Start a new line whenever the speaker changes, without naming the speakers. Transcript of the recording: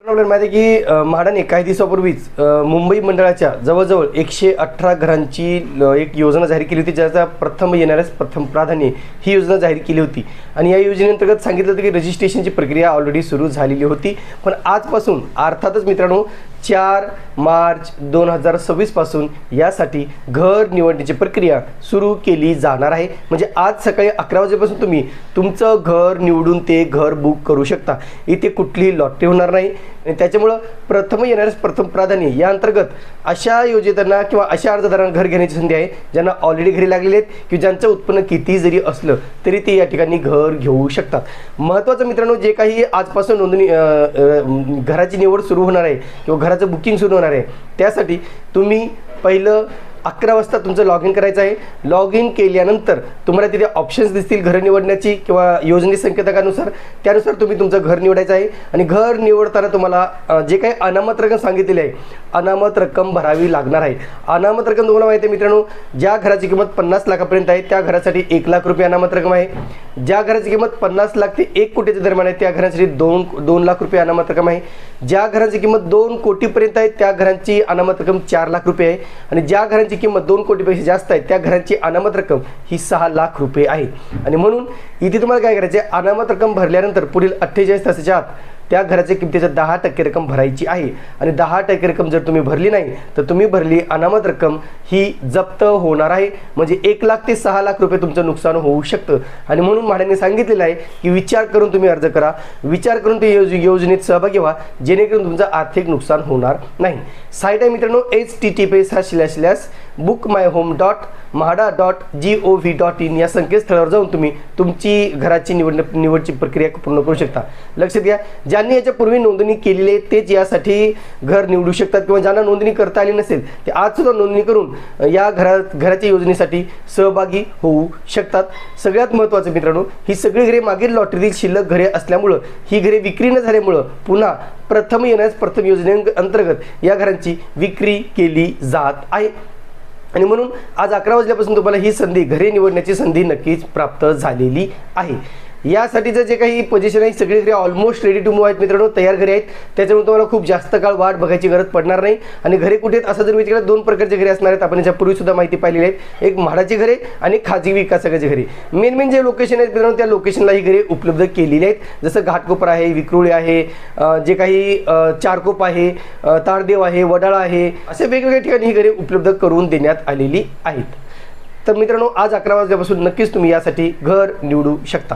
आपल्याला माहिती आहे की म्हाडाने काही दिवसापूर्वीच मुंबई मंडळाच्या जवळजवळ 118 घरांची एक योजना जाहीर केली होती, ज्याचा प्रथम येणाऱ्यास प्रथम प्राधान्य ही योजना जाहीर केली होती। आणि या योजनेअंतर्गत सांगितलं होतं की रजिस्ट्रेशनची प्रक्रिया ऑलरेडी सुरू झालेली होती, पण आजपासून अर्थातच मित्रांनो 4 मार्च 2026 पासून यासाठी घर निवडण्याची प्रक्रिया सुरू केली जाणार आहे। म्हणजे आज सकाळी 11 वाजेपासून तुम्ही तुमचं घर निवडून ते घर बुक करू शकता। इथे कुठलीही लॉटरी होणार नाही आणि त्याच्यामुळे प्रथम येणाऱ्यास प्रथम प्राधान्य या अंतर्गत अशा योजनेतना किंवा अशा अर्जदारांना घर घेण्याची संधी आहे ज्यांना ऑलरेडी घरी लागलेले आहेत किंवा ज्यांचं उत्पन्न किती जरी असलं तरी ते या ठिकाणी घर घेऊ शकतात। महत्त्वाचं मित्रांनो, जे काही आजपासून नोंदणी घराची निवड सुरू होणार आहे किंवा घराचं बुकिंग सुरू होणार आहे, त्यासाठी तुम्ही पहिलं 11 वाजता तुमचं लॉग इन करायचं आहे। लॉग इन केल्यानंतर तुम्हाला तिथे ऑप्शन्स दिसतील घर निवडण्याची किंवा योजने संकेतकानुसार, त्यानुसार तुम्ही तुमचं घर निवडायचं आहे। आणि घर निवडताना तुम्हाला जे काही अनामत रक्कम सांगितलेली आहे, अनामत रक्कम भरावी लागणार आहे। अनामत रक्कम तुम्हाला माहिती आहे मित्रांनो, ज्या घराची किंमत 50 लाखापर्यंत आहे त्या घरासाठी 1 लाख रुपये अनामत रक्कम आहे। ज्या घराची किंमत 50 लाख ते 1 कोटीच्या दरम्यान आहे त्या घरासाठी 2 लाख रुपये अनामत रक्कम आहे। ज्या घराची किंमत 2 कोटीपर्यंत आहे त्या घरांची अनामत रक्कम 4 लाख रुपये आहे। आणि ज्या घरांची किंमत 2 कोटीपेक्षा जास्त आहे त्या घरांची अनामत रक्कम ही 6 लाख रुपये आहे। आणि म्हणून इथे तुम्हाला काय करायचे, अनामत रक्कम भरल्यानंतर पुढील 48 तासाच्या आत त्या घराच्या किमतीच्या 10% रक्कम भरायची आहे। आणि 10% रक्कम जर तुम्ही भरली नाही तर तुम्ही भरली अनामत रक्कम ही जप्त होणार आहे। म्हणजे 1 लाख ते 6 लाख रुपये तुमचं नुकसान होऊ शकतं। आणि म्हणून म्हाडाने सांगितलेलं आहे की विचार करून तुम्ही अर्ज करा, विचार करून ते योजनेत सहभागी व्हा, जेणेकरून तुमचं आर्थिक नुकसान होणार नाही। साईट आहे मित्रांनो https://bookmyhome.mahada.gov.in या संकेतस्थळावर जाऊन तुम्ही तुमची घराची निवडची प्रक्रिया पूर्ण करू शकता। लक्षात घ्या, ज्यांनी याच्या पूर्वी नोंदणी केलेली आहे तेच यासाठी घर निवडू शकतात, किंवा ज्यांना नोंदणी करता आली नसेल ते आज सुद्धा नोंदणी करून या घराच्या योजनेसाठी सहभागी होऊ शकतात। सगळ्यात महत्त्वाचं मित्रांनो, ही सगळी घरे मागील लॉटरीतील शिल्लक घरे असल्यामुळं, ही घरे विक्री न झाल्यामुळं पुन्हा प्रथम येण्यास प्रथम योजनेअंतर्गत या घरांची विक्री केली जात आहे। आणि म्हणून आज 11 वाजल्यापासून तुम्हाला ही संधी, घरे निवडण्याची संधी नक्कीच प्राप्त झालेली आहे। यासाठीचं जे काही पोझिशन आहे सगळी घरे ऑलमोस्ट रेडी टू मूव्ह आहेत मित्रांनो, तयार घरे आहेत। त्याच्यामुळे तुम्हाला खूप जास्त काळ वाट बघायची गरज पडणार नाही। आणि घरे कुठे आहेत असं जर विचारलं, 2 प्रकारचे घरे असणार आहेत। आपण याच्यापूर्वी सुद्धा माहिती पाहिलेली आहेत, एक म्हाडाची घरे आणि खाजगी विकासकाची घरे। मेन जे लोकेशन आहेत मित्रांनो त्या लोकेशनला ही घरे उपलब्ध केलेली आहेत, जसं घाटकोपर आहे, विक्रोळी आहे, जे काही चारकोप आहे, तारदेव आहे, वडाळा आहे, असे वेगवेगळ्या ठिकाणी ही घरे उपलब्ध करून देण्यात आलेली आहेत। तर मित्रांनो आज 11 वाजल्यापासून नक्कीच तुम्ही यासाठी घर निवडू शकता।